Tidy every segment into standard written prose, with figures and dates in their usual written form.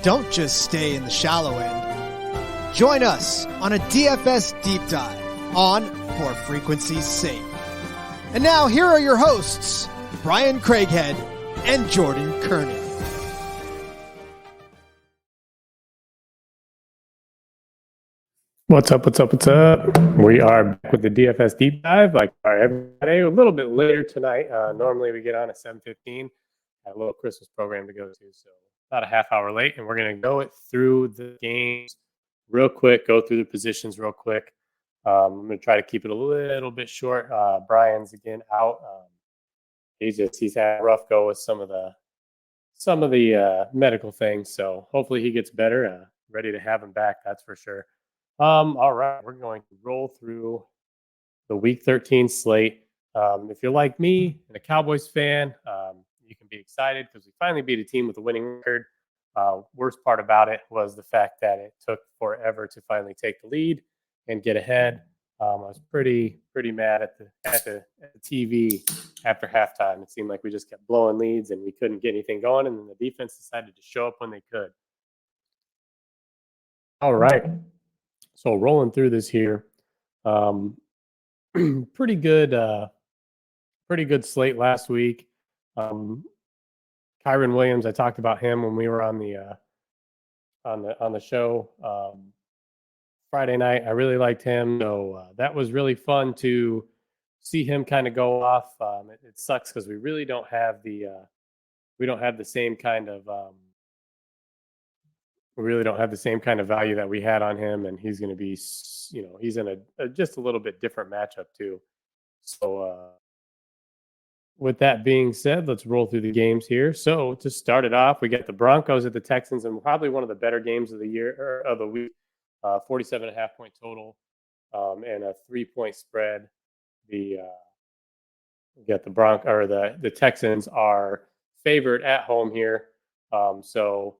don't just stay in the shallow end. Join us on a DFS deep dive on For Frequency's Sake. And now here are your hosts, Brian Craighead and Jordan Kernan. What's up? We are back with the DFS deep dive like every Friday, a little bit later tonight. Normally we get on at 7:15. Had a little Christmas program to go to, so about a half hour late, and we're going to go it through the games real quick, go through the positions real quick. I'm going to try to keep it a little bit short. Brian's again out. He's had a rough go with some of the medical things, so hopefully he gets better. Ready to have him back, that's for sure. All right, we're going to roll through the Week 13 slate. If you're like me and a Cowboys fan, you can be excited because we finally beat a team with a winning record. Worst part about it was the fact that it took forever to finally take the lead and get ahead. I was pretty mad at the TV after halftime. It seemed like we just kept blowing leads and we couldn't get anything going, and then the defense decided to show up when they could. All right. So rolling through this here, pretty good slate last week. Kyron Williams, I talked about him when we were on the show Friday night. I really liked him, so that was really fun to see him kind of go off. It sucks because we really don't have the same kind of value that we had on him, and he's going to be, he's in a just a little bit different matchup too. So with that being said, let's roll through the games here. So to start it off, we got the Broncos at the Texans, and probably one of the better games of the year or of the week. 47.5 point total, and a 3-point spread. We got the Texans are favored at home here. So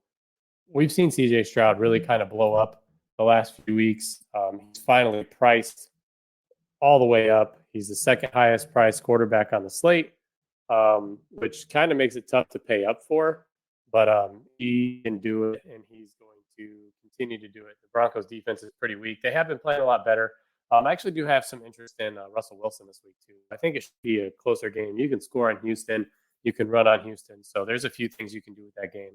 we've seen CJ Stroud really kind of blow up the last few weeks. He's finally priced all the way up. He's the second highest priced quarterback on the slate, which kind of makes it tough to pay up for. But he can do it, and he's going to continue to do it. The Broncos defense is pretty weak. They have been playing a lot better. I actually do have some interest in Russell Wilson this week too. I think it should be a closer game. You can score on Houston. You can run on Houston. So there's a few things you can do with that game.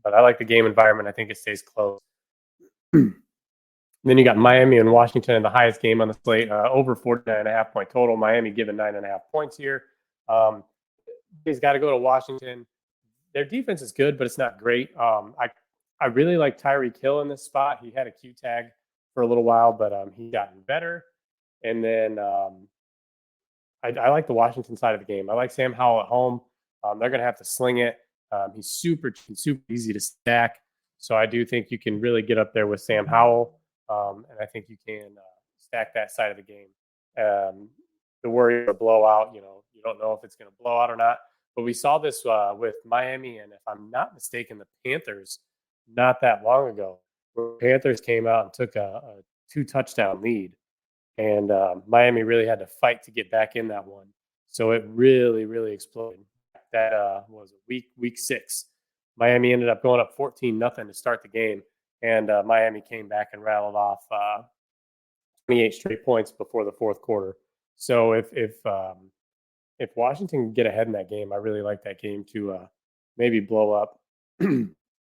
But I like the game environment. I think it stays close. Then you got Miami and Washington in the highest game on the slate, over 49.5 point total. Miami given 9.5 points here. He's got to go to Washington. Their defense is good, but it's not great. I really like Tyreek Hill in this spot. He had a Q tag for a little while, but he's gotten better. And then I like the Washington side of the game. I like Sam Howell at home. They're going to have to sling it. He's super easy to stack. So I do think you can really get up there with Sam Howell. And I think you can stack that side of the game. The worry of a blowout, you don't know if it's going to blow out or not. But we saw this with Miami, and if I'm not mistaken, the Panthers not that long ago. The Panthers came out and took a 2-touchdown lead. And Miami really had to fight to get back in that one. So it really exploded. That was week 6. Miami ended up going up 14-0 to start the game, and Miami came back and rattled off 28 straight points before the fourth quarter. So if Washington can get ahead in that game, I really like that game to maybe blow up.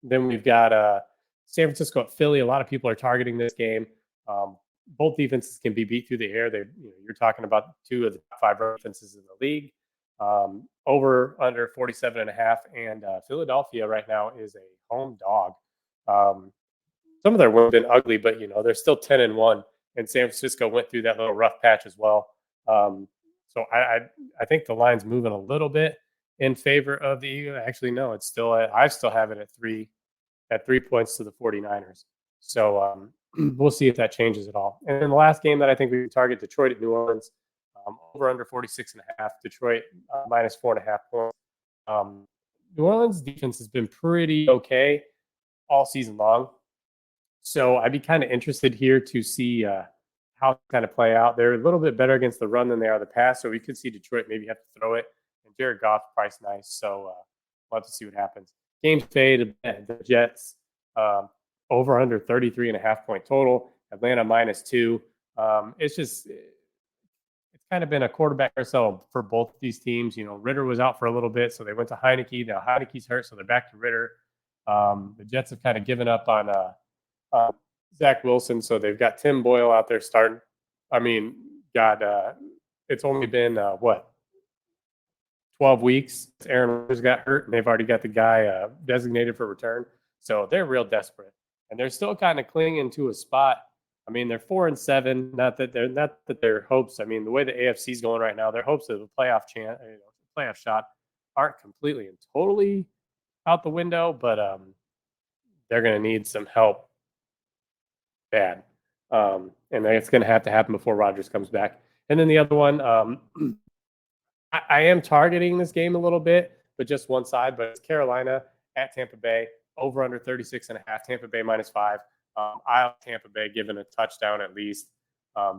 Then we've got San Francisco at Philly. A lot of people are targeting this game. Both defenses can be beat through the air. You're talking about 2 of the top 5 defenses in the league. Over under 47.5, and Philadelphia right now is a home dog. Some of their wins have been ugly, but they're still 10-1, and San Francisco went through that little rough patch as well. So I think the line's moving a little bit in favor of the Eagles. Actually, no, it's still I still have it at 3 points to the 49ers. So we'll see if that changes at all. And then the last game that I think we can target, Detroit at New Orleans. Over under 46.5. Detroit minus 4.5 points. New Orleans defense has been pretty okay all season long. So I'd be kind of interested here to see how it kind of play out. They're a little bit better against the run than they are the pass. So we could see Detroit maybe have to throw it. And Jared Goff priced nice. So we'll have to see what happens. Games fade. The Jets over under 33.5 point total. Atlanta -2. It's kind of been a quarterback carousel for both these teams. Ritter was out for a little bit, so they went to Heineke. Now Heineke's hurt, so they're back to Ritter. The Jets have kind of given up on Zach Wilson, so they've got Tim Boyle out there starting. I mean, God, it's only been 12 weeks. Aaron Rodgers got hurt, and they've already got the guy designated for return. So they're real desperate, and they're still kind of clinging to a spot. I mean, they're 4-7. Not that their hopes. I mean, the way the AFC is going right now, their hopes of a playoff shot, aren't completely and totally out the window. But they're going to need some help bad, and it's going to have to happen before Rodgers comes back. And then the other one, I am targeting this game a little bit, but just one side. But it's Carolina at Tampa Bay, over under 36.5. Tampa Bay -5. I have Tampa Bay given a touchdown at least.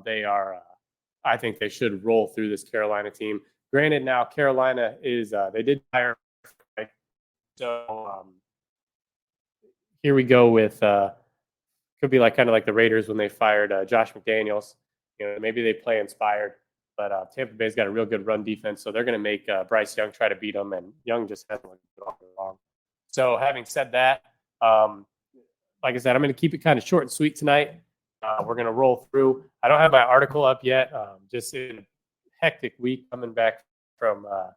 They are. I think they should roll through this Carolina team. Granted, now Carolina is. They did hire. So here we go with. Could be kind of like the Raiders when they fired Josh McDaniels. Maybe they play inspired. But Tampa Bay's got a real good run defense, so they're going to make Bryce Young try to beat them, and Young just hasn't looked good all along. So having said that, like I said, I'm going to keep it kind of short and sweet tonight. We're going to roll through. I don't have my article up yet. Just in a hectic week coming back from a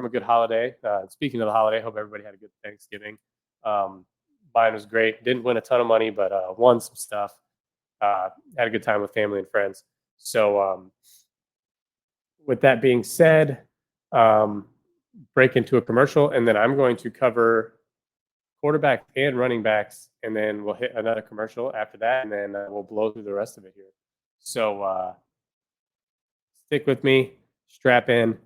good holiday. Speaking of the holiday, hope everybody had a good Thanksgiving. Mine was great. Didn't win a ton of money, but won some stuff. Had a good time with family and friends. So with that being said, break into a commercial, and then I'm going to cover quarterback and running backs, and then we'll hit another commercial after that, and then we'll blow through the rest of it here. So stick with me, strap in.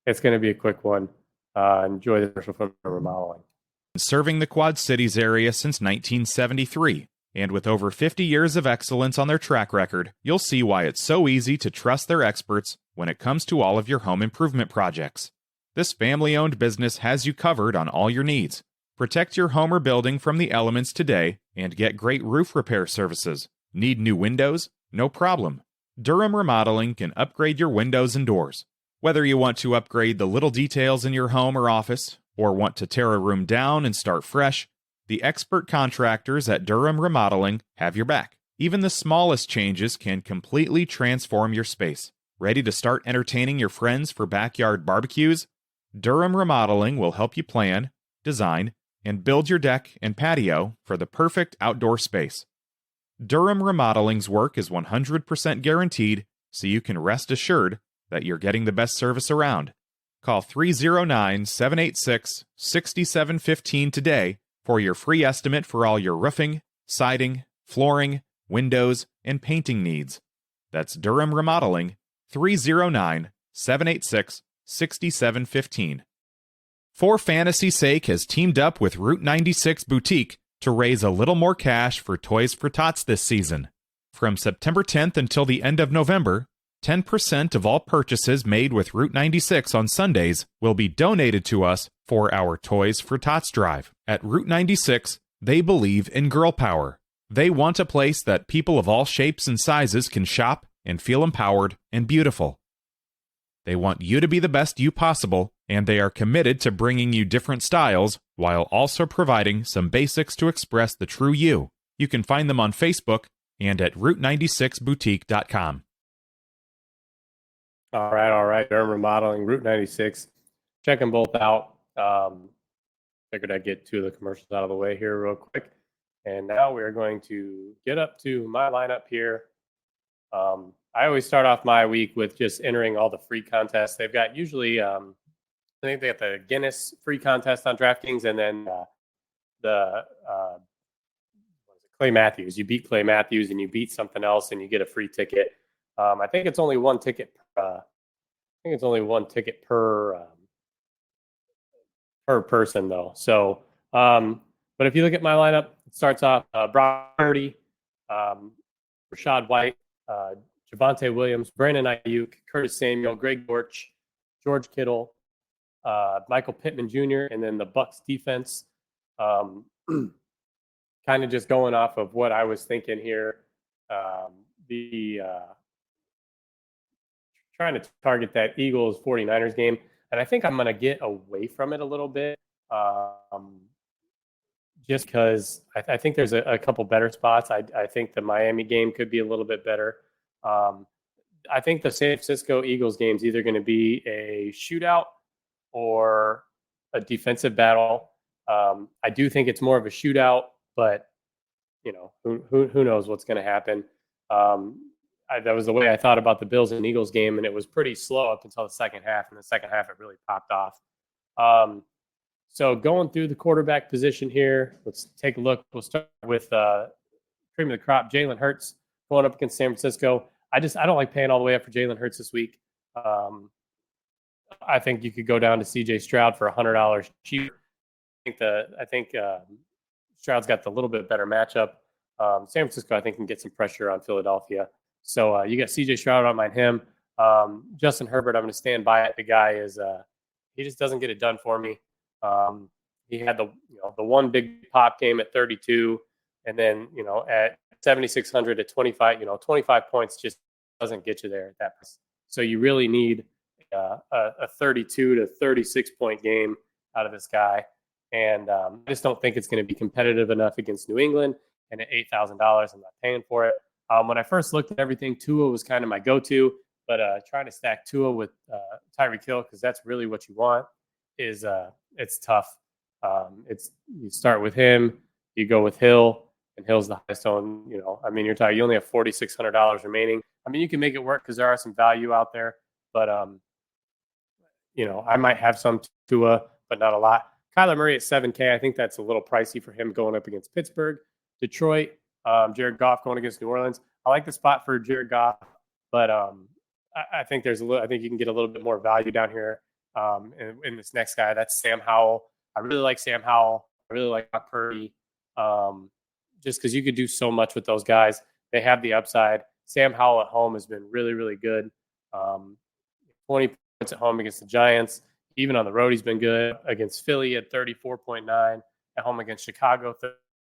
It's going to be a quick one. Enjoy the commercial from Remodeling. Serving the Quad Cities area since 1973. And with over 50 years of excellence on their track record, you'll see why it's so easy to trust their experts when it comes to all of your home improvement projects. This family-owned business has you covered on all your needs. Protect your home or building from the elements today and get great roof repair services. Need new windows? No problem. Durham Remodeling can upgrade your windows and doors. Whether you want to upgrade the little details in your home or office, or want to tear a room down and start fresh, the expert contractors at Durham Remodeling have your back. Even the smallest changes can completely transform your space. Ready to start entertaining your friends for backyard barbecues? Durham Remodeling will help you plan, design, and build your deck and patio for the perfect outdoor space. Durham Remodeling's work is 100% guaranteed, so you can rest assured that you're getting the best service around. Call 309-786-6715 today for your free estimate for all your roofing, siding, flooring, windows, and painting needs. That's Durham Remodeling, 309-786-6715. For Fantasy's Sake has teamed up with Route 96 Boutique to raise a little more cash for Toys for Tots this season. From September 10th until the end of November, 10% of all purchases made with Route 96 on Sundays will be donated to us for our Toys for Tots drive. At Route 96, they believe in girl power. They want a place that people of all shapes and sizes can shop and feel empowered and beautiful. They want you to be the best you possible, and they are committed to bringing you different styles while also providing some basics to express the true you. You can find them on Facebook and at route96boutique.com. All right. Durham Remodeling, Route 96. Check them both out. Figured I'd get two of the commercials out of the way here real quick. And now we're going to get up to my lineup here. I always start off my week with just entering all the free contests. They've got usually, I think they got the Guinness free contest on DraftKings, and then the Clay Matthews. You beat Clay Matthews and you beat something else and you get a free ticket. I think it's only one ticket. Per person though. So, but if you look at my lineup, it starts off Brock Purdy, Rashad White, Javonte Williams, Brandon Ayuk, Curtis Samuel, Greg Dortch, George Kittle, Michael Pittman Jr., and then the Bucs defense. Kind of just going off of what I was thinking here. The trying to target that Eagles 49ers game. And I think I'm going to get away from it a little bit. Just because I think there's a couple better spots. I think the Miami game could be a little bit better. I think the San Francisco Eagles game is either going to be a shootout or a defensive battle. I do think it's more of a shootout, but who knows what's going to happen. That was the way I thought about the Bills and Eagles game, and it was pretty slow up until the second half. In the second half, it really popped off. So going through the quarterback position here, let's take a look. We'll start with cream of the crop, Jalen Hurts going up against San Francisco. I don't like paying all the way up for Jalen Hurts this week. I think you could go down to CJ Stroud for $100 cheaper. I think Stroud's got the little bit better matchup. San Francisco, I think, can get some pressure on Philadelphia. So you got CJ Stroud, I don't mind him. Justin Herbert, I'm going to stand by it. The guy is he just doesn't get it done for me. He had the one big pop game at 32, and then at 7,600 at 25, 25 points just doesn't get you there at that point. So you really need a 32 to 36 point game out of this guy, and I just don't think it's going to be competitive enough against New England. And at $8,000, I'm not paying for it. When I first looked at everything, Tua was kind of my go-to, but trying to stack Tua with Tyreek Hill, because that's really what you want, is it's tough. You start with him, you go with Hill, and Hill's the highest owned. You only have $4,600 remaining. I mean, you can make it work because there are some value out there, but I might have some Tua, but not a lot. Kyler Murray at $7K, I think that's a little pricey for him going up against Pittsburgh. Detroit, Jared Goff going against New Orleans. I like the spot for Jared Goff, but I think I think you can get a little bit more value down here in this next guy. That's Sam Howell. I really like Sam Howell. I really like Brock Purdy, just because you could do so much with those guys. They have the upside. Sam Howell at home has been really, really good. 20 points at home against the Giants. Even on the road, he's been good. Against Philly at 34.9. At home against Chicago,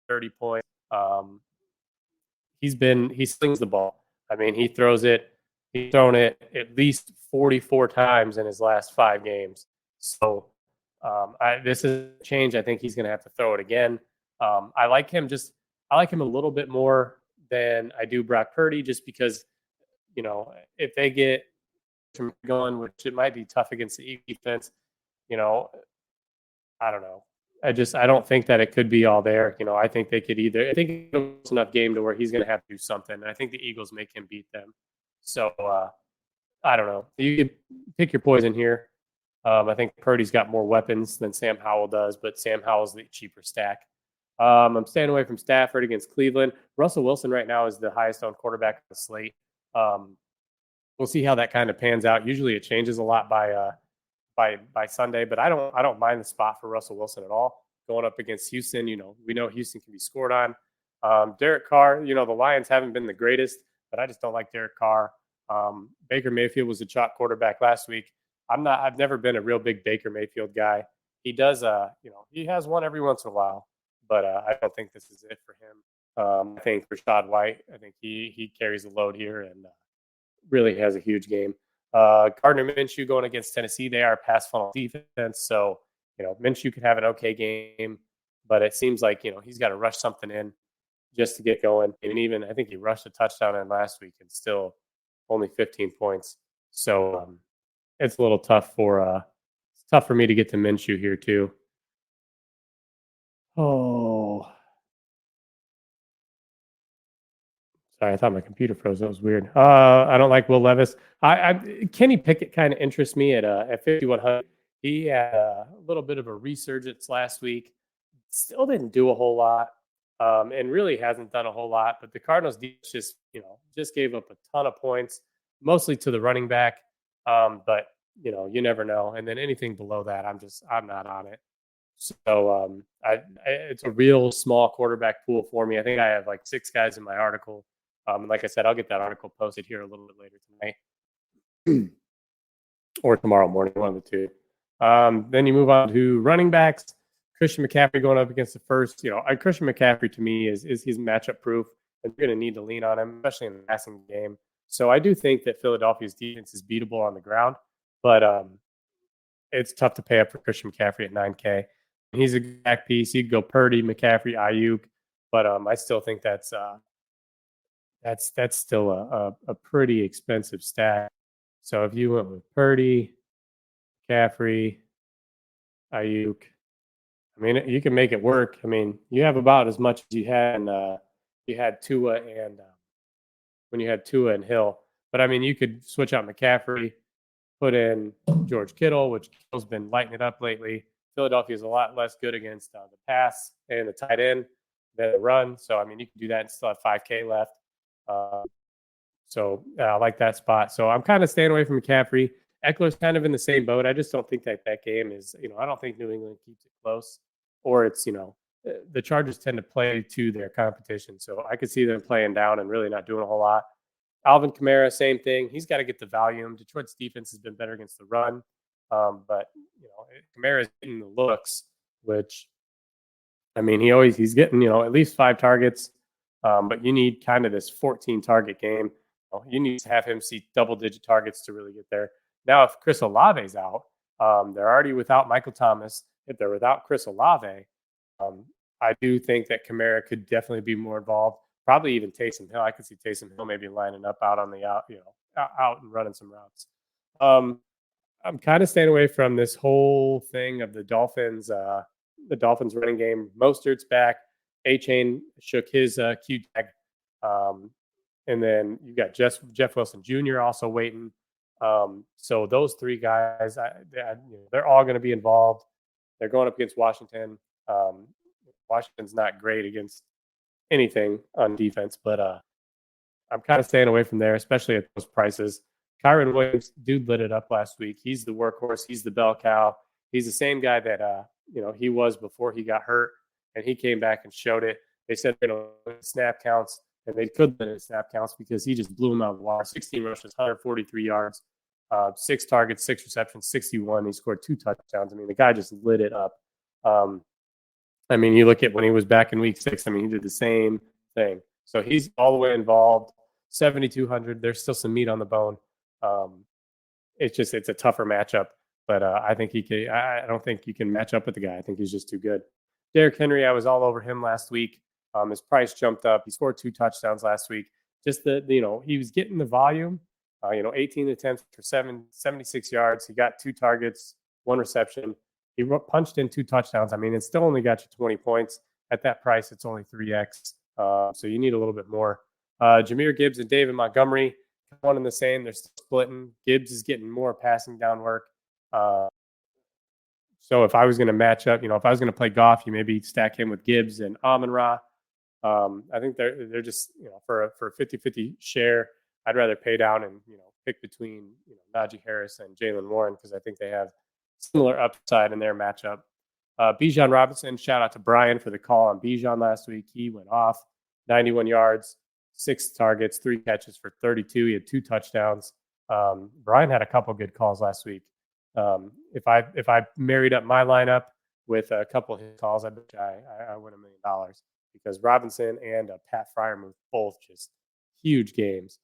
30 points. He slings the ball. I mean, he throws it. He's thrown it at least 44 times in his last 5 games. So this is a change. I think he's going to have to throw it again. I like him a little bit more than I do Brock Purdy, just because, if they get going, which it might be tough against the defense, I don't know. I don't think that it could be all there. I think they could I think it's enough game to where he's going to have to do something. And I think the Eagles make him beat them. So I don't know. You can pick your poison here. I think Purdy's got more weapons than Sam Howell does, but Sam Howell's the cheaper stack. I'm staying away from Stafford against Cleveland. Russell Wilson right now is the highest owned quarterback on the slate. We'll see how that kind of pans out. Usually it changes a lot by Sunday, but I don't mind the spot for Russell Wilson at all going up against Houston. We know Houston can be scored on. Derek Carr, the Lions haven't been the greatest, but I just don't like Derek Carr. Baker Mayfield was a chalk quarterback last week. I've never been a real big Baker Mayfield guy. He does, he has one every once in a while, but I don't think this is it for him. I think Rashad White, I think he carries the load here and really has a huge game. Gardner Minshew going against Tennessee. They are a pass funnel defense, so Minshew could have an okay game, but it seems like he's got to rush something in just to get going. And even I think he rushed a touchdown in last week and still only 15 points. So it's a little tough for me to get to Minshew here too. Oh, sorry, I thought my computer froze. That was weird. I don't like Will Levis. Kenny Pickett kind of interests me at 5,100. He had a little bit of a resurgence last week. Still didn't do a whole lot, and really hasn't done a whole lot. But the Cardinals just gave up a ton of points, mostly to the running back. But you never know. And then anything below that, I'm not on it. So it's a real small quarterback pool for me. I think I have like 6 guys in my article. And like I said, I'll get that article posted here a little bit later tonight or tomorrow morning, one of the two. Then you move on to running backs. Christian McCaffrey going up against the first, Christian McCaffrey to me is he's matchup proof, and you're going to need to lean on him, especially in the passing game. So I do think that Philadelphia's defense is beatable on the ground, but it's tough to pay up for Christian McCaffrey at 9K. He's a back piece. You'd go Purdy, McCaffrey, Ayuk, but I still think that's still a pretty expensive stack. So if you went with Purdy, McCaffrey, Ayuk, I mean, you can make it work. I mean, you have about as much as you had you had Tua and when you had Tua and Hill. But I mean, you could switch out McCaffrey, put in George Kittle, which Kittle's been lighting it up lately. Philadelphia is a lot less good against the pass and the tight end than the run. So I mean, you can do that and still have 5K left. So I like that spot. So I'm kind of staying away from McCaffrey. Eckler's kind of in the same boat. I just don't think that game is, I don't think New England keeps it close, or it's, the Chargers tend to play to their competition. So I could see them playing down and really not doing a whole lot. Alvin Kamara, same thing. He's got to get the volume. Detroit's defense has been better against the run. But, Kamara's getting the looks, which, I mean, he's getting, at least 5 targets. But you need kind of this 14 target game. You need to have him see double-digit targets to really get there. Now, if Chris Olave's out, they're already without Michael Thomas. If they're without Chris Olave, I do think that Kamara could definitely be more involved. Probably even Taysom Hill. I could see Taysom Hill maybe lining up out on the out and running some routes. I'm kind of staying away from this whole thing of the Dolphins. The Dolphins running game. Mostert's back. A-Chain shook his Q tag. And then you got Jeff Wilson Jr. also waiting. So those 3 guys, they're all going to be involved. They're going up against Washington. Washington's not great against anything on defense, but I'm kind of staying away from there, especially at those prices. Kyron Williams, dude, lit it up last week. He's the workhorse. He's the bell cow. He's the same guy that he was before he got hurt, and he came back and showed it. They said snap counts, and they could limit snap counts because he just blew him out of the water. 16 rushes, 143 yards, 6 targets, 6 receptions, 61. He scored 2 touchdowns. I mean, the guy just lit it up. I mean, you look at when he was back in week 6, I mean, he did the same thing. So he's all the way involved. 7,200. There's still some meat on the bone. It's a tougher matchup, but I think he can. I don't think you can match up with the guy. I think he's just too good. Derrick Henry, I was all over him last week. His price jumped up. He scored 2 touchdowns last week. Just he was getting the volume. 18 attempts for 76 yards. He got 2 targets, 1 reception. He punched in 2 touchdowns. I mean, it still only got you 20 points. At that price, it's only 3x. So you need a little bit more. Jahmyr Gibbs and David Montgomery, one and the same. They're still splitting. Gibbs is getting more passing down work. So if I was going to match up, if I was going to play Goff, you maybe stack him with Gibbs and Amon-Ra. I think they're just, for a 50-50 share, I'd rather pay down and, pick between, Najee Harris and Jaylen Warren because I think they have similar upside in their matchup. Bijan Robinson, shout out to Brian for the call on Bijan last week. He went off 91 yards, 6 targets, 3 catches for 32. He had 2 touchdowns. Brian had a couple good calls last week. If I married up my lineup with a couple of his calls, I bet I win $1 million because Robinson and Pat Fryermuth both just huge games.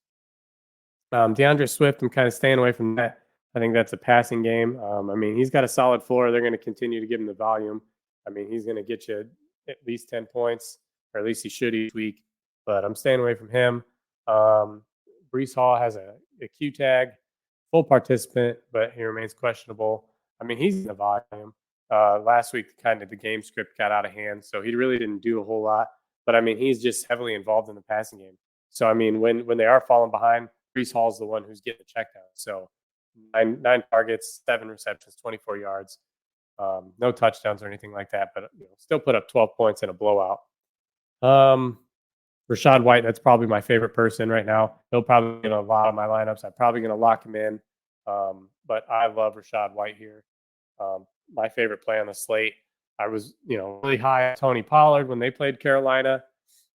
DeAndre Swift, I'm kind of staying away from that. I think that's a passing game. I mean, he's got a solid floor. They're going to continue to give him the volume. I mean, he's going to get you at least 10 points, or at least he should each week. But I'm staying away from him. Breece Hall has a Q tag, full participant, but he remains questionable. I mean, he's in the volume. Last week, kind of the game script got out of hand, so he really didn't do a whole lot. But, I mean, he's just heavily involved in the passing game. So, I mean, when they are falling behind, Breece Hall's the one who's getting the check down. So, 9 targets, 7 receptions, 24 yards. No touchdowns or anything like that, but still put up 12 points in a blowout. Rachaad White, that's probably my favorite person right now. He'll probably get a lot of my lineups. I'm probably going to lock him in. But I love Rachaad White here. My favorite play on the slate. I was, really high on Tony Pollard when they played Carolina,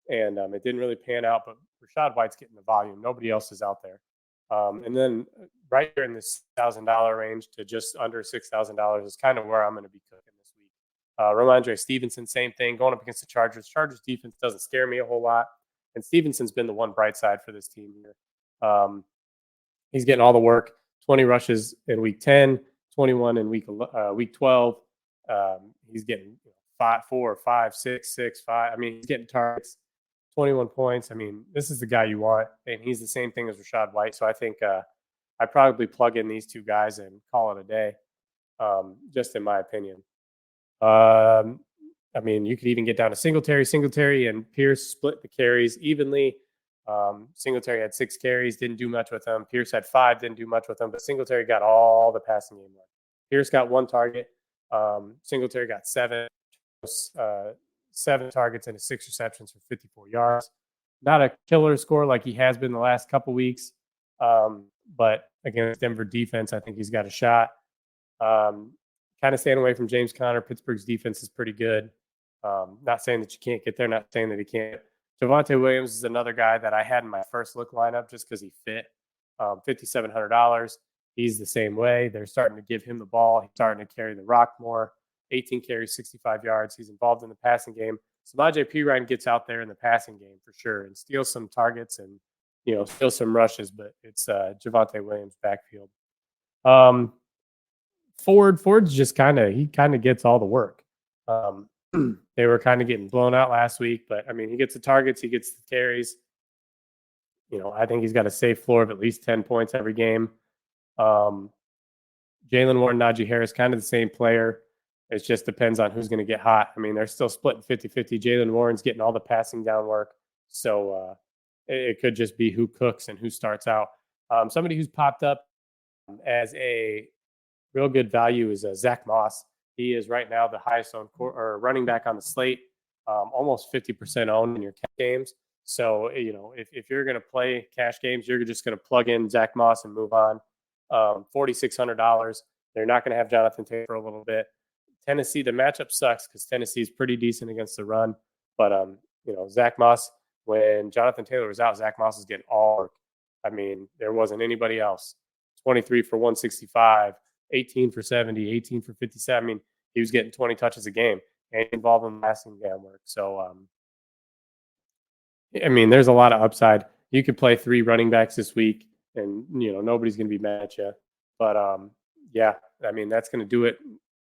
and it didn't really pan out. But Rachaad White's getting the volume. Nobody else is out there. And then right here in this $1,000 range to just under $6,000 is kind of where I'm going to be cooking this week. Ramondre Stevenson, same thing, going up against the Chargers. Chargers defense doesn't scare me a whole lot, and Stevenson's been the one bright side for this team here. He's getting all the work. 20 rushes in week 10, 21 in week 12. He's getting 4, 5, 6, 6, 5. I mean, he's getting targets, 21 points. I mean, this is the guy you want, and he's the same thing as Rachaad White. So I think I'd probably plug in these two guys and call it a day, just in my opinion. I mean, you could even get down to Singletary and Pierce split the carries evenly. Singletary had 6 carries, didn't do much with them. Pierce had 5, didn't do much with them, but Singletary got all the passing game work. Pierce got 1 target. Singletary got 7 targets and 6 receptions for 54 yards. Not a killer score like he has been the last couple weeks, but against Denver defense, I think he's got a shot. Kind of staying away from James Conner. Pittsburgh's defense is pretty good. Not saying that you can't get there, not saying that he can't. Javonte Williams is another guy that I had in my first look lineup just because he fit. $5,700. He's the same way. They're starting to give him the ball. He's starting to carry the rock more. 18 carries, 65 yards. He's involved in the passing game. Samaje Perine gets out there in the passing game for sure and steals some targets and steals some rushes, but it's Javonte Williams' backfield. Ford's just kind of gets all the work. They were kind of getting blown out last week, but I mean, he gets the targets, he gets the carries. I think he's got a safe floor of at least 10 points every game. Jalen Warren, Najee Harris, kind of the same player. It just depends on who's going to get hot. I mean, they're still splitting 50-50. Jalen Warren's getting all the passing down work. So it could just be who cooks and who starts out. Somebody who's popped up as a real good value is Zach Moss. He is right now the highest owned running back on the slate, almost 50% owned in your cash games. So, if you're going to play cash games, you're just going to plug in Zach Moss and move on. $4,600. They're not going to have Jonathan Taylor for a little bit. Tennessee, the matchup sucks because Tennessee is pretty decent against the run. But, Zach Moss, when Jonathan Taylor was out, Zach Moss was getting all work. I mean, there wasn't anybody else. 23 for 165, 18 for 70, 18 for 57. I mean, he was getting 20 touches a game and involved in passing down work. So, I mean, there's a lot of upside. You could play 3 running backs this week and, nobody's going to be mad at you. But, yeah, I mean, that's going to do it.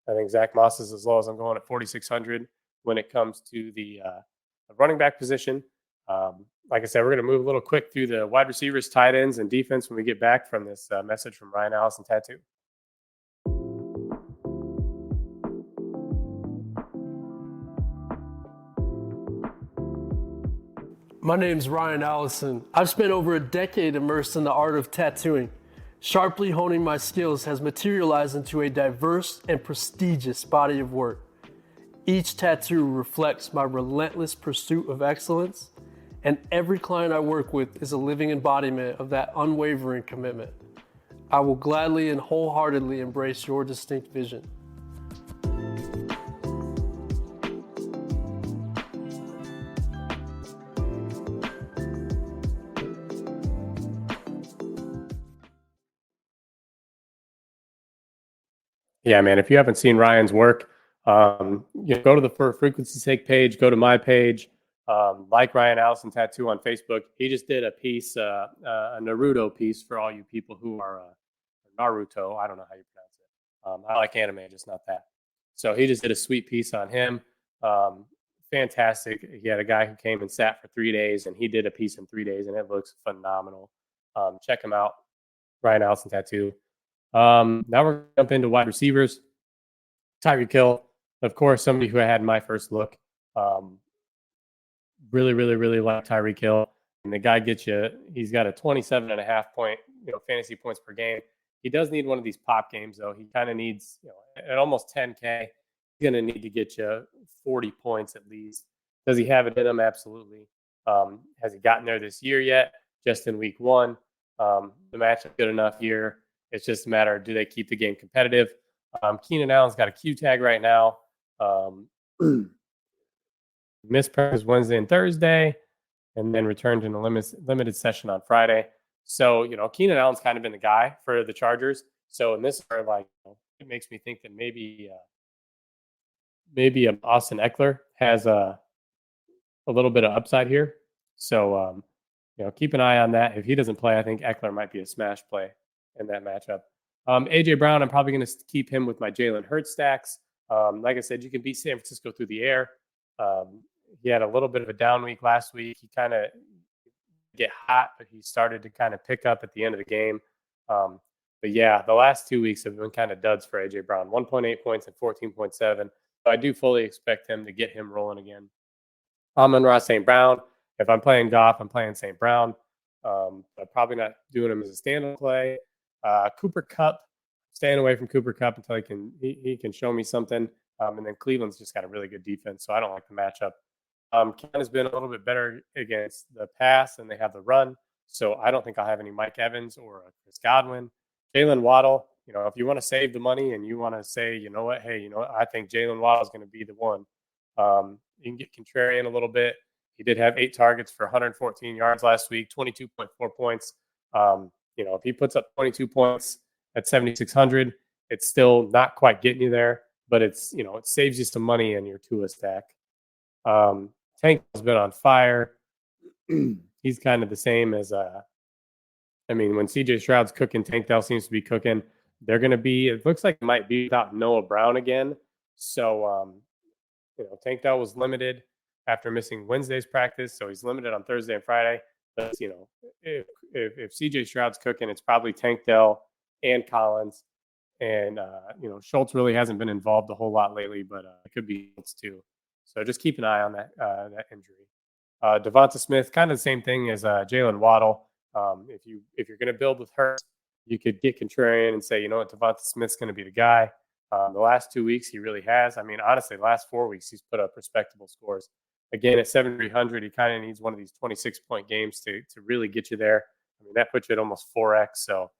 I think Zach Moss is as low as I'm going at 4,600 when it comes to the running back position. Like I said, we're going to move a little quick through the wide receivers, tight ends, and defense when we get back from this message from Ryan Allison Tattoo. My name's Ryan Allison. I've spent over a decade immersed in the art of tattooing. Sharply honing my skills has materialized into a diverse and prestigious body of work. Each tattoo reflects my relentless pursuit of excellence, and every client I work with is a living embodiment of that unwavering commitment. I will gladly and wholeheartedly embrace your distinct vision. Yeah, man, if you haven't seen Ryan's work, go to the For Frequency Sake page, go to my page, like Ryan Allison Tattoo on Facebook. He just did a piece, a Naruto piece for all you people who are Naruto. I don't know how you pronounce it. I like anime, just not that. So he just did a sweet piece on him. Fantastic. He had a guy who came and sat for 3 days, and he did a piece in 3 days, and it looks phenomenal. Check him out, Ryan Allison Tattoo. Now we're going to jump into wide receivers. Tyreek Hill, of course, somebody who I had in my first look. Really, really, really like Tyreek Hill. And the guy gets you, he's got a 27.5 point, fantasy points per game. He does need one of these pop games, though. He kind of needs, at almost 10K, he's going to need to get you 40 points at least. Does he have it in him? Absolutely. Has he gotten there this year yet? Just in week 1. The matchup good enough here. It's just a matter of, do they keep the game competitive? Keenan Allen's got a Q tag right now. Missed practice Wednesday and Thursday, and then returned in a limited session on Friday. So, Keenan Allen's kind of been the guy for the Chargers. So in this, it makes me think that maybe maybe Austin Eckler has a little bit of upside here. So, keep an eye on that. If he doesn't play, I think Eckler might be a smash play in that matchup. AJ Brown, I'm probably going to keep him with my Jalen Hurts stacks. Like I said, you can beat San Francisco through the air. He had a little bit of a down week last week. He kind of get hot, but he started to kind of pick up at the end of the game. But yeah, the last 2 weeks have been kind of duds for AJ Brown, 1.8 points and 14.7. So I do fully expect him to get him rolling again. Amon-Ra St. Brown. If I'm playing Goff, I'm playing St. Brown. I'm probably not doing him as a standalone play. Cooper Kupp, staying away from Cooper Kupp until he can show me something. And then Cleveland's just got a really good defense, so I don't like the matchup. Ken has been a little bit better against the pass than they have the run, so I don't think I'll have any Mike Evans or Chris Godwin. Jalen Waddle, if you want to save the money and you want to say, I think Jalen Waddle is going to be the one. You can get contrarian a little bit. He did have 8 targets for 114 yards last week, 22.4 points. If he puts up 22 points at 7,600, it's still not quite getting you there, but it's, it saves you some money in your Tua stack. Tank has been on fire. He's kind of the same as, when CJ Stroud's cooking, Tank Dell seems to be cooking. They're going to be, it looks like it might be without Noah Brown again. So, Tank Dell was limited after missing Wednesday's practice. So he's limited on Thursday and Friday. But, if CJ Stroud's cooking, it's probably Tank Dell and Collins. And, Schultz really hasn't been involved a whole lot lately, but it could be Schultz too. So just keep an eye on that injury. Devonta Smith, kind of the same thing as Jalen Waddle. If you're going to build with Hurts, you could get contrarian and say, Devonta Smith's going to be the guy. The last 2 weeks, he really has. Honestly, the last 4 weeks, he's put up respectable scores. Again, at 7,300, he kind of needs one of these 26-point games to really get you there. That puts you at almost 4x. So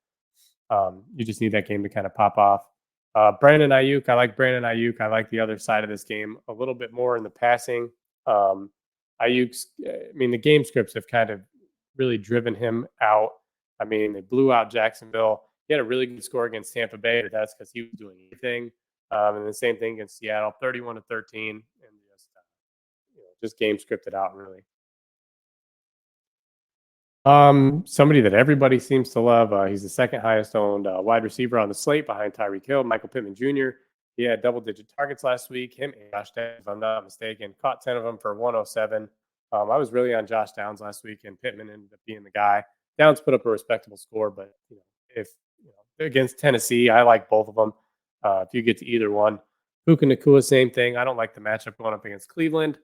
you just need that game to kind of pop off. Brandon Ayuk, I like Brandon Ayuk. I like the other side of this game a little bit more in the passing. Ayuk's, the game scripts have kind of really driven him out. They blew out Jacksonville. He had a really good score against Tampa Bay, but that's because he was doing anything. And the same thing against Seattle, 31-13, and just game scripted out really. Somebody that everybody seems to love. He's the second highest owned wide receiver on the slate behind Tyreek Hill, Michael Pittman Jr. He had double-digit targets last week. Him and Josh Downs, if I'm not mistaken, caught 10 of them for 107. I was really on Josh Downs last week, and Pittman ended up being the guy. Downs put up a respectable score, but if against Tennessee, I like both of them. If you get to either one, Puka Nacua, same thing. I don't like the matchup going up against Cleveland,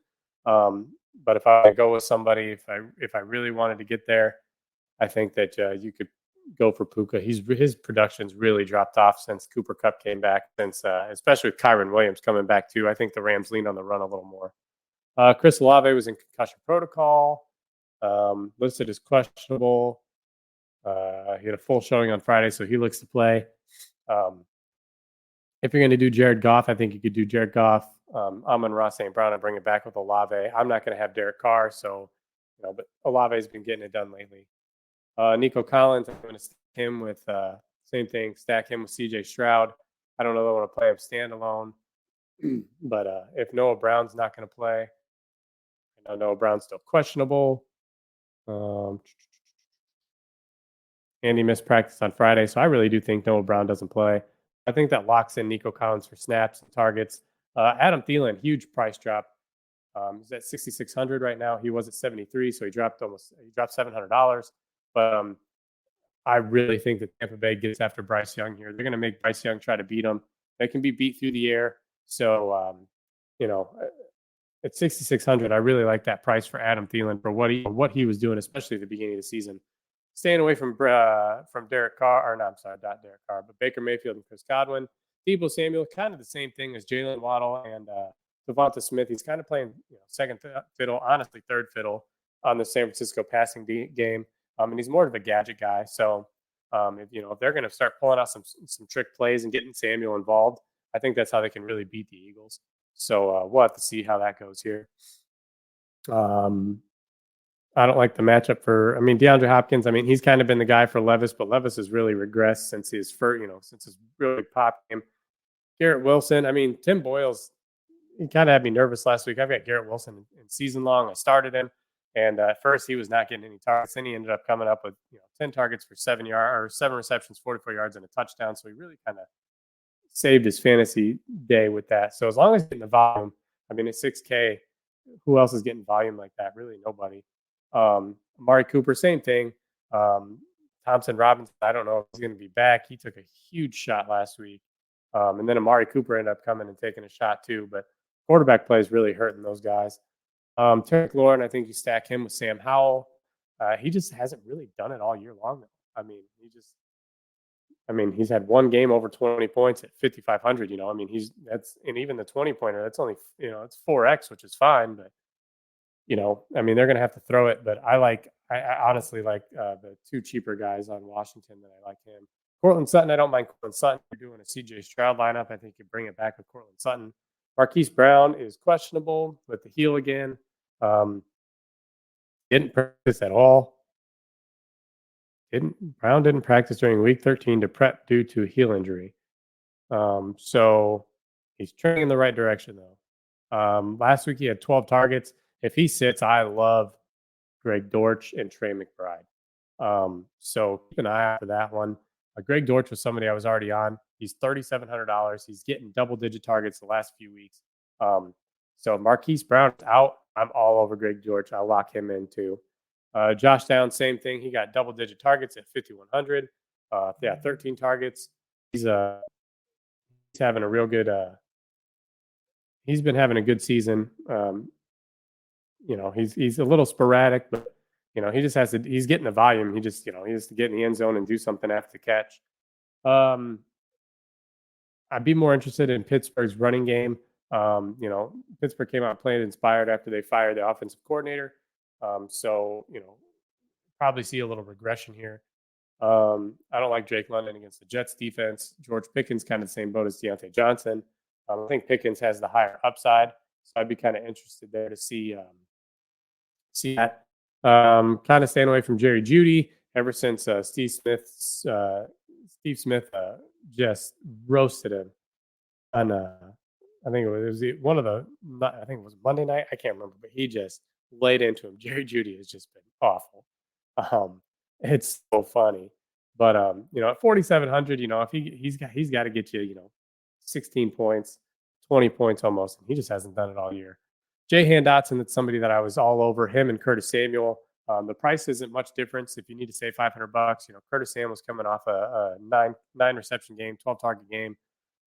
but if I go with somebody, if I really wanted to get there, I think that you could go for Puka. His production's really dropped off since Cooper Kupp came back. Especially with Kyron Williams coming back too. I think the Rams lean on the run a little more. Chris Olave was in concussion protocol, listed as questionable. He had a full showing on Friday, so he looks to play. If you're going to do Jared Goff, I think you could do Jared Goff, Amon-Ra St. Brown, and bring it back with Olave. I'm not going to have Derek Carr, so but Olave's been getting it done lately. Nico Collins, I'm going to stack him with same thing. Stack him with CJ Stroud. I don't know if I want to play him standalone, but if Noah Brown's not going to play, I know Noah Brown's still questionable. Andy missed practice on Friday, so I really do think Noah Brown doesn't play. I think that locks in Nico Collins for snaps and targets. Adam Thielen, huge price drop. He's at 6,600 right now. He was at 73, so he dropped $700. But I really think that Tampa Bay gets after Bryce Young here. They're going to make Bryce Young try to beat him. They can be beat through the air. So, at 6,600, I really like that price for Adam Thielen for what he was doing, especially at the beginning of the season. Staying away from Derek Carr, or no, I'm sorry, not Derek Carr, but Baker Mayfield and Chris Godwin. Deebo Samuel, kind of the same thing as Jalen Waddle and Devonta Smith. He's kind of playing second fiddle, honestly third fiddle on the San Francisco passing game. And he's more of a gadget guy. So if they're going to start pulling out some trick plays and getting Samuel involved, I think that's how they can really beat the Eagles. So we'll have to see how that goes here. I don't like the matchup for, DeAndre Hopkins. He's kind of been the guy for Levis, but Levis has really regressed since his first, since his really pop game. Garrett Wilson, Tim Boyle's, he kind of had me nervous last week. I've got Garrett Wilson in season long. I started him, and at first he was not getting any targets. Then he ended up coming up with 10 targets for 7 receptions, 44 yards, and a touchdown. So he really kind of saved his fantasy day with that. So as long as he's getting the volume, I mean, at 6K, who else is getting volume like that? Really nobody. Amari Cooper, same thing. Thompson Robinson, I don't know if he's going to be back. He took a huge shot last week. And then Amari Cooper ended up coming and taking a shot too. But quarterback play is really hurting those guys. Terry McLaurin, I think you stack him with Sam Howell. He just hasn't really done it all year long. I mean, he's had one game over 20 points at 5,500. And even the 20-pointer, that's only it's 4x, which is fine. But they're going to have to throw it. But I honestly like the two cheaper guys on Washington that I like him. Cortland Sutton, I don't mind Cortland Sutton. You're doing a CJ Stroud lineup. I think you bring it back with Cortland Sutton. Marquise Brown is questionable with the heel again. Didn't practice at all. Brown didn't practice during week 13 to prep due to a heel injury. So he's trending in the right direction though. Last week he had 12 targets. If he sits, I love Greg Dortch and Trey McBride. So keep an eye out for that one. Greg Dortch was somebody I was already on. He's $3,700. He's getting double-digit targets the last few weeks. So Marquise Brown is out. I'm all over Greg Dortch. I'll lock him in too. Josh Downs, same thing. He got double-digit targets at 5,100. 13 targets. He's having a real good. He's been having a good season. He's a little sporadic, but he just has to. He's getting the volume. He has to get in the end zone and do something after the catch. I'd be more interested in Pittsburgh's running game. Pittsburgh came out playing inspired after they fired the offensive coordinator. So probably see a little regression here. I don't like Drake London against the Jets defense. George Pickens kind of the same boat as Deontay Johnson. I think Pickens has the higher upside, so I'd be kind of interested there to see that. Kind of staying away from Jerry Jeudy ever since Steve Smith just roasted him on I think it was one of the I think it was Monday night, I can't remember, but he just laid into him. Jerry Jeudy has just been awful. It's so funny, but at 4,700, if he's got to get you 16 points, 20 points almost, and he just hasn't done it all year. Jahan Dotson, that's somebody that I was all over. Him and Curtis Samuel. The price isn't much difference if you need to save $500. Curtis Samuel's coming off a nine reception game, 12 target game.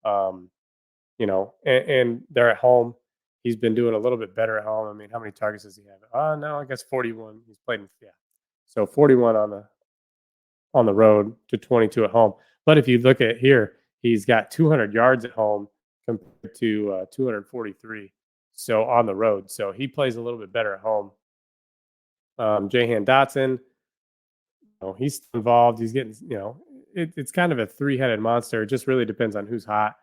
And they're at home. He's been doing a little bit better at home. I mean, how many targets does he have? No, I guess 41. He's played so 41 on the road to 22 at home. But if you look at here, he's got 200 yards at home compared to 243. So on the road. So he plays a little bit better at home. Jahan Dotson, he's involved. He's getting, it's kind of a three-headed monster. It just really depends on who's hot.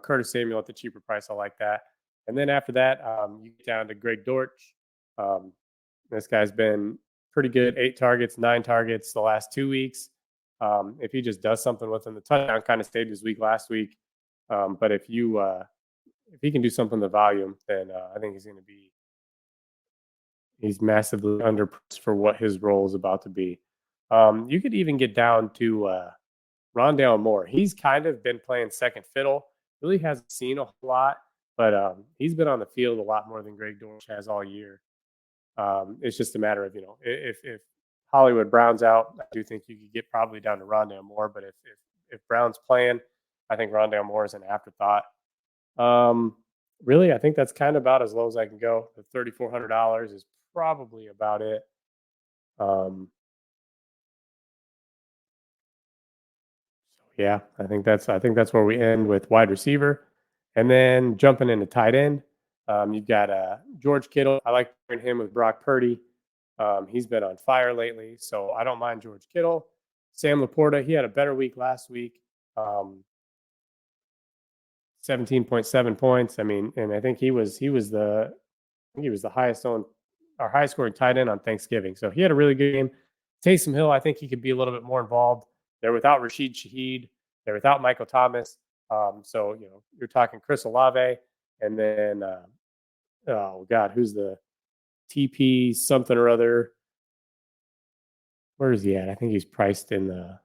Curtis Samuel at the cheaper price, I like that. And then after that, you get down to Greg Dortch. This guy's been pretty good. 8 targets, 9 targets the last 2 weeks. If he just does something with him, the touchdown kind of stayed his week last week. But if he can do something with the volume, then I think he's massively underpriced for what his role is about to be. You could even get down to Rondale Moore. He's kind of been playing second fiddle. Really hasn't seen a whole lot, but he's been on the field a lot more than Greg Dortch has all year. It's just a matter of, if Hollywood Brown's out, I do think you could get probably down to Rondale Moore. But if Brown's playing, I think Rondale Moore is an afterthought. Really, I think that's kind of about as low as I can go. The $3,400 is probably about it. Yeah, I think that's where we end with wide receiver, and then jumping into tight end. You've got George Kittle. I like pairing him with Brock Purdy. He's been on fire lately, so I don't mind George Kittle. Sam Laporta, he had a better week last week. 17.7 points. I mean, and I think he was the highest scoring tight end on Thanksgiving. So he had a really good game. Taysom Hill, I think he could be a little bit more involved. They're without Rashid Shaheed. They're without Michael Thomas. So you're talking Chris Olave And then, oh God, who's the TP something or other? Where is he at? I think he's priced in the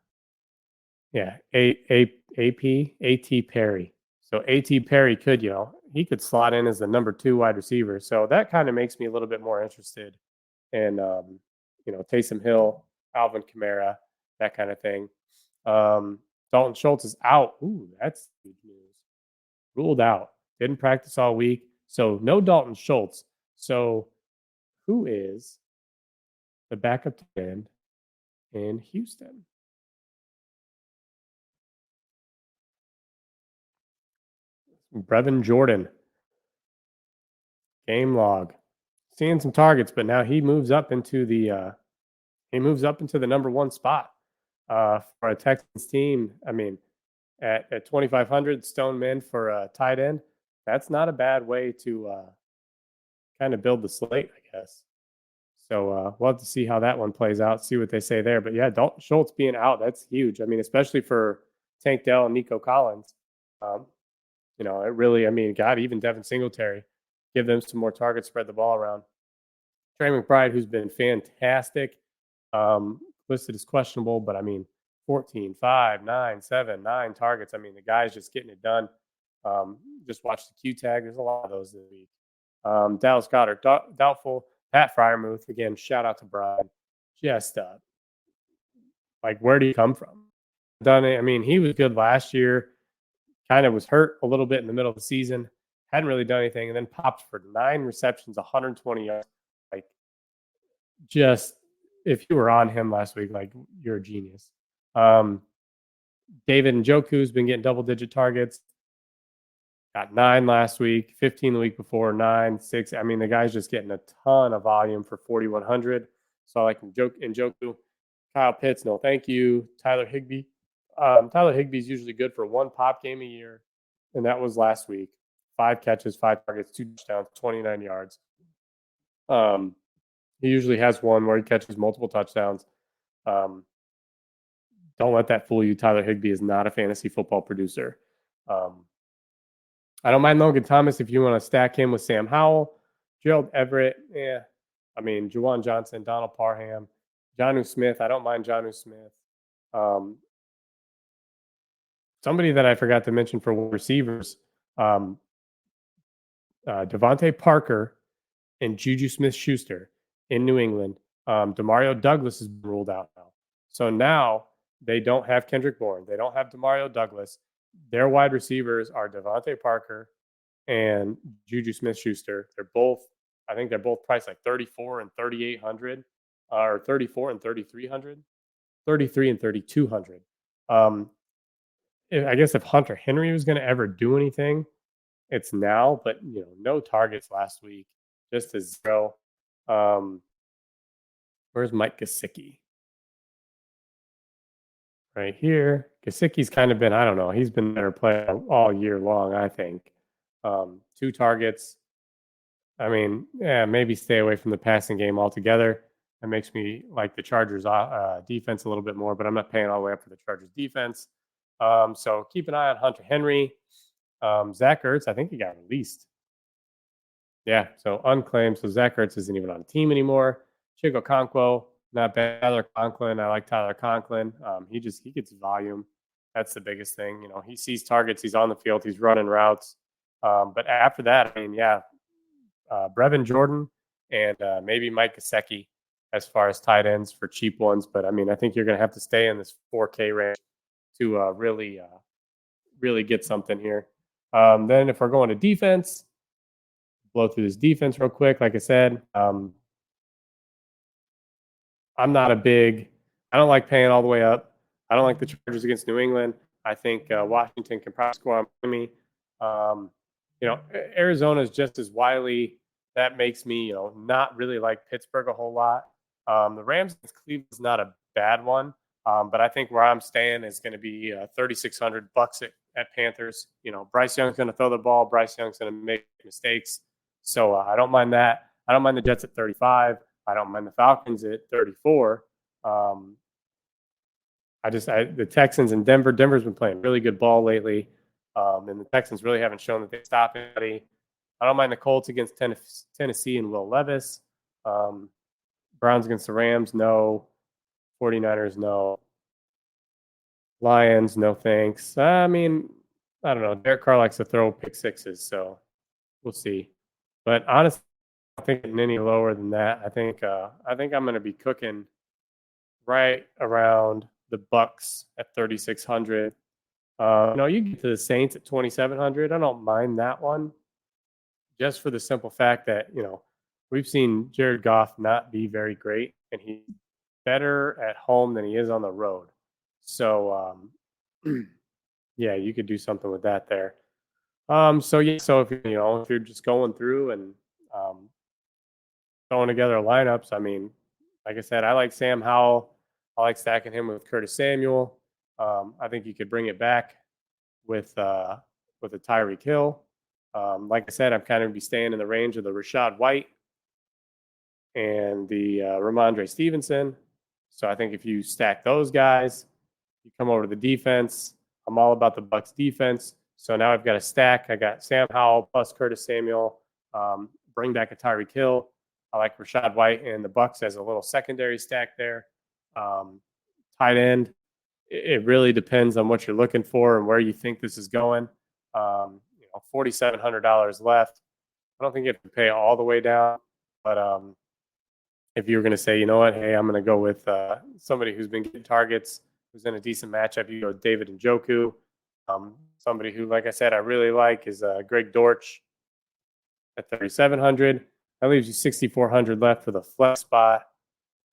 AP Perry. So AT Perry could, he could slot in as the number 2 wide receiver. So that kind of makes me a little bit more interested in, Taysom Hill, Alvin Kamara, that kind of thing. Dalton Schultz is out. Ooh, that's good news. Ruled out. Didn't practice all week. So no Dalton Schultz. So who is the backup tight end in Houston? Brevin Jordan. Game log. Seeing some targets, but now he moves up into the number 1 spot for a Texans team. I mean, at 2,500 Stone Men for a tight end, that's not a bad way to kind of build the slate, I guess. So we'll have to see how that one plays out, see what they say there. But yeah, Dalton Schultz being out, that's huge. I mean, especially for Tank Dell and Nico Collins. It really, God, even Devin Singletary, give them some more targets, spread the ball around. Trey McBride, who's been fantastic, listed as questionable, but 14, 5, 9, 7, 9 targets. The guy's just getting it done. Just watch the Q tag. There's a lot of those this week. Dallas Goedert, doubtful. Pat Fryermuth, again, shout out to Brian. Just where do you come from? Done it. He was good last year. Kind of was hurt a little bit in the middle of the season. Hadn't really done anything, and then popped for 9 receptions, 120 yards. Just if you were on him last week, you're a genius. David Njoku's been getting double-digit targets. Got 9 last week, 15 the week before, 9, 6. The guy's just getting a ton of volume for 4,100. So I like Njoku. Kyle Pitts, no thank you. Tyler Higbee. Tyler Higbee's usually good for 1 pop game a year, and that was last week. 5 catches, 5 targets, 2 touchdowns, 29 yards. He usually has one where he catches multiple touchdowns. Don't let that fool you. Tyler Higbee is not a fantasy football producer. I don't mind Logan Thomas if you want to stack him with Sam Howell, Gerald Everett. Juwan Johnson, Donald Parham, Jonnu Smith. I don't mind Jonnu Smith. Somebody that I forgot to mention for receivers, Devontae Parker and Juju Smith-Schuster in New England. Demario Douglas is ruled out now. So now they don't have Kendrick Bourne. They don't have Demario Douglas. Their wide receivers are Devontae Parker and Juju Smith-Schuster. I think they're both priced like 34 and 3,800, or 34 and 3,300, 33 and 3,200. I guess if Hunter Henry was going to ever do anything, it's now, but no targets last week, just a 0. Where's Mike Gesicki? Right here. Gesicki's kind of been, I don't know, he's been better player all year long, I think. 2 targets. Maybe stay away from the passing game altogether. That makes me like the Chargers defense a little bit more, but I'm not paying all the way up for the Chargers defense. So keep an eye on Hunter Henry. Zach Ertz, I think he got released. Yeah, so unclaimed. So Zach Ertz isn't even on the team anymore. Chico Conquo, not bad. Tyler Conklin, I like Tyler Conklin. He gets volume. That's the biggest thing. He sees targets. He's on the field. He's running routes. But after that, Brevin Jordan and maybe Mike Gesicki as far as tight ends for cheap ones. But I think you're going to have to stay in this 4K range to really get something here. Then if we're going to defense, blow through this defense real quick. Like I said, I don't like paying all the way up. I don't like the Chargers against New England. I think Washington can probably score on me. Arizona is just as wily. That makes me, not really like Pittsburgh a whole lot. The Rams against Cleveland is not a bad one, but I think where I'm staying is going to be $3,600 at Panthers. Bryce Young's going to throw the ball. Bryce Young's going to make mistakes. So I don't mind that. I don't mind the Jets at 35. I don't mind the Falcons at 34. The Texans and Denver. Denver's been playing really good ball lately, and the Texans really haven't shown that they stop anybody. I don't mind the Colts against Tennessee and Will Levis. Browns against the Rams, no. 49ers, no. Lions, no thanks. I mean, I don't know. Derek Carr likes to throw pick sixes, so we'll see. But honestly, I don't think any lower than that. I think I'm going to be cooking right around the Bucks at 3,600. You get to the Saints at 2,700. I don't mind that one, just for the simple fact that we've seen Jared Goff not be very great, and he's better at home than he is on the road. So, yeah, you could do something with that there. So if you're just going through and throwing together lineups, I mean, like I said, I like Sam Howell. I like stacking him with Curtis Samuel. I think you could bring it back with a Tyreek Hill. Like I said, I'm kind of be staying in the range of the Rachaad White and the Ramondre Stevenson. So I think if you stack those guys, you come over to the defense. I'm all about the Bucs defense. So now I've got a stack. I got Sam Howell plus Curtis Samuel. Bring back a Tyreek Hill. I like Rachaad White and the Bucs as a little secondary stack there. Tight end. It really depends on what you're looking for and where you think this is going. $4,700 left. I don't think you have to pay all the way down, but if you were going to say, you know what, hey, I'm going to go with somebody who's been getting targets, who's in a decent matchup, you go with David Njoku. Somebody who, like I said, I really like is Greg Dortch at 3,700. That leaves you 6,400 left for the flex spot.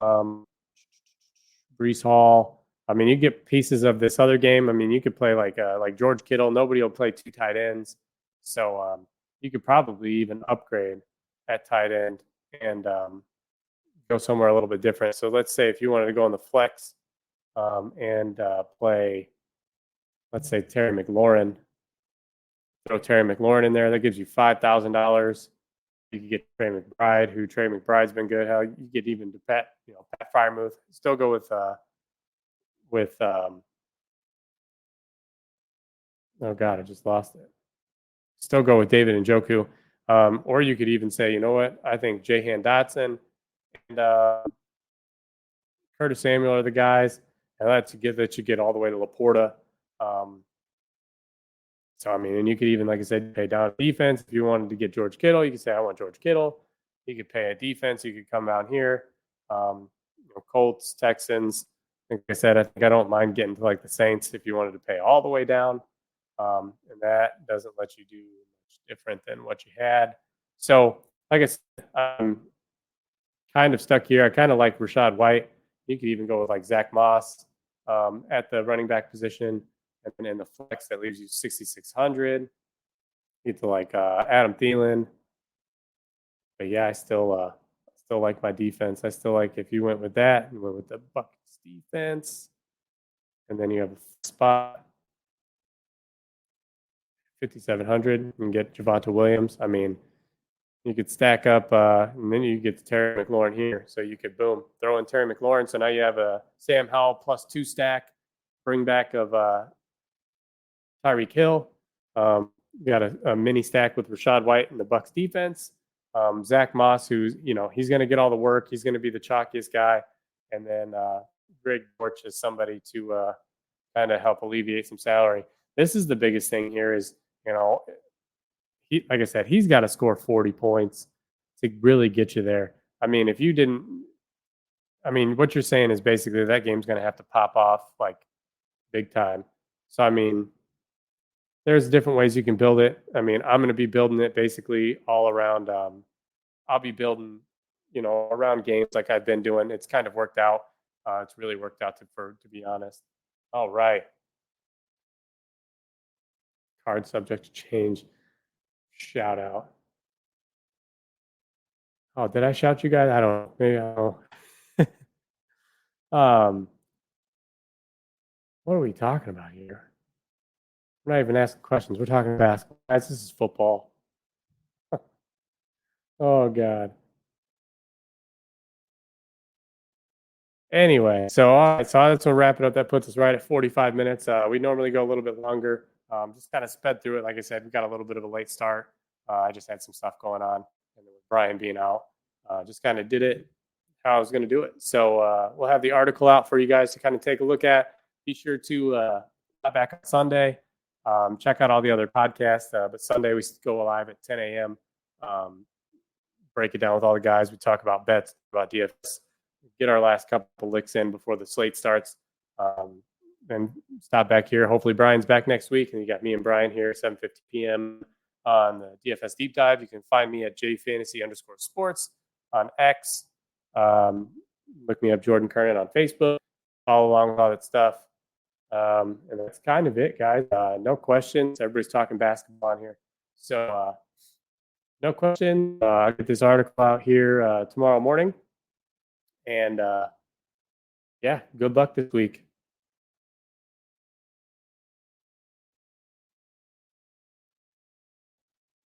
Brees Hall. I mean, you get pieces of this other game. I mean, you could play like George Kittle. Nobody will play two tight ends. So you could probably even upgrade at tight end and go somewhere a little bit different. So let's say if you wanted to go on the flex and play, let's say Terry McLaurin, throw Terry McLaurin in there. That gives you $5,000. You could get Trey McBride, who Trey McBride's been good. Hell, you get even to Pat Freiermuth. Still go with oh God, I just lost it. Still go with David Njoku. Or you could even say, you know what? I think Jahan Dotson and Curtis Samuel are the guys, and that you get all the way to Laporta. So, I mean, and you could even, like I said, pay down defense. If you wanted to get George Kittle, you could say, I want George Kittle. You could pay a defense. You could come out here. Colts, Texans. Like I said, I think I don't mind getting to like the Saints if you wanted to pay all the way down. And that doesn't let you do much different than what you had. So, like I said, I'm kind of stuck here. I kind of like Rachaad White. You could even go with like Zach Moss at the running back position. And then in the flex, that leaves you 6,600. You get to like Adam Thielen. But yeah, I still like my defense. I still like if you went with that and went with the Bucs defense, and then you have a spot 5,700. You can get Javonte Williams. I mean, you could stack up, and then you get Terry McLaurin here. So you could throw in Terry McLaurin. So now you have a Sam Howell plus 2 stack. Bring back of Tyreek Hill. You got a mini stack with Rachaad White and the Bucs defense. Zach Moss, who's he's going to get all the work. He's going to be the chalkiest guy, and then Greg Dortch is somebody to kind of help alleviate some salary. This is the biggest thing here is he, like I said, he's got to score 40 points to really get you there. I mean, if you didn't, I mean, what you're saying is basically that game's going to have to pop off like big time. So I mean, there's different ways you can build it. I mean, I'm going to be building it basically all around. I'll be building, around games like I've been doing. It's kind of worked out. It's really worked out to be honest. All right. Card subject to change. Shout out. Oh, did I shout you guys? I don't know. Maybe I don't. What are we talking about here? We're not even asking questions. We're talking basketball. Guys, this is football. Oh, God. Anyway, so all right, so that's going to wrap it up. That puts us right at 45 minutes. We normally go a little bit longer. Just kind of sped through it. Like I said, we got a little bit of a late start. I just had some stuff going on, and with Brian being out, just kind of did it how I was going to do it. So we'll have the article out for you guys to kind of take a look at. Be sure to back on Sunday. Check out all the other podcasts. But Sunday we go live at 10 a.m. Break it down with all the guys. We talk about bets, about DFS, get our last couple licks in before the slate starts. Then stop back here. Hopefully Brian's back next week, and you got me and Brian here 7:50 p.m. on the DFS Deep Dive. You can find me at jfantasy_sports on X. Look me up, Jordan Kernan, on Facebook. Follow along with all that stuff. And that's kind of it, guys. No questions. Everybody's talking basketball on here. So no questions. I'll get this article out here tomorrow morning. And yeah, good luck this week.